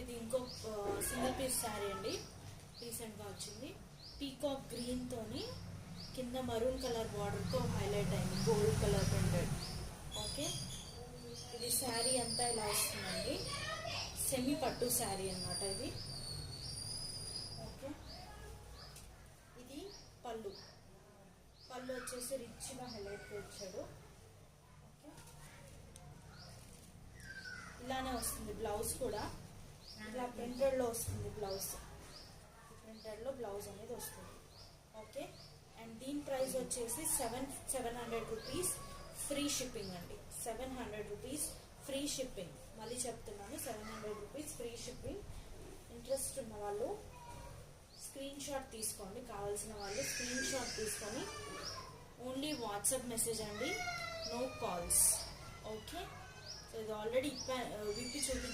ఇది ఇంకో single piece sari అండి, రీసెంట్గా వచ్చింది. పీకాక్ గ్రీన్ తోని కింద మరూన్ కలర్ బార్డర్తో హైలైట్ అయింది, గోల్డ్ కలర్ ప్రింటెడ్. ఓకే, ఇది శారీ అంతా ఇలా వస్తుందండి, సెమీ పట్టు శారీ అన్నమాట ఇది. ఓకే, ఇది పళ్ళు వచ్చేసి రిచ్గా హైలైట్ వచ్చాడు. ఓకే, ఇలానే వస్తుంది బ్లౌజ్ కూడా, ఇలా ప్రింటెడ్లో వస్తుంది బ్లౌజ్, ప్రింటెడ్లో బ్లౌజ్ అనేది వస్తుంది. ఓకే, అండ్ దీని ప్రైస్ వచ్చేసి 700 రూపీస్ ఫ్రీ షిప్పింగ్ అండి. 700 రూపీస్ ఫ్రీ షిప్పింగ్, మళ్ళీ చెప్తున్నాను, 700 రూపీస్ ఫ్రీ షిప్పింగ్. ఇంట్రెస్ట్ ఉన్న వాళ్ళు స్క్రీన్ షాట్ తీసుకోండి, కావాల్సిన వాళ్ళు స్క్రీన్ షాట్ తీసుకొని ఓన్లీ వాట్సాప్ మెసేజ్ అండి, నో కాల్స్. ఓకే, సో ఇది ఆల్రెడీ విప్పి చూపించాను.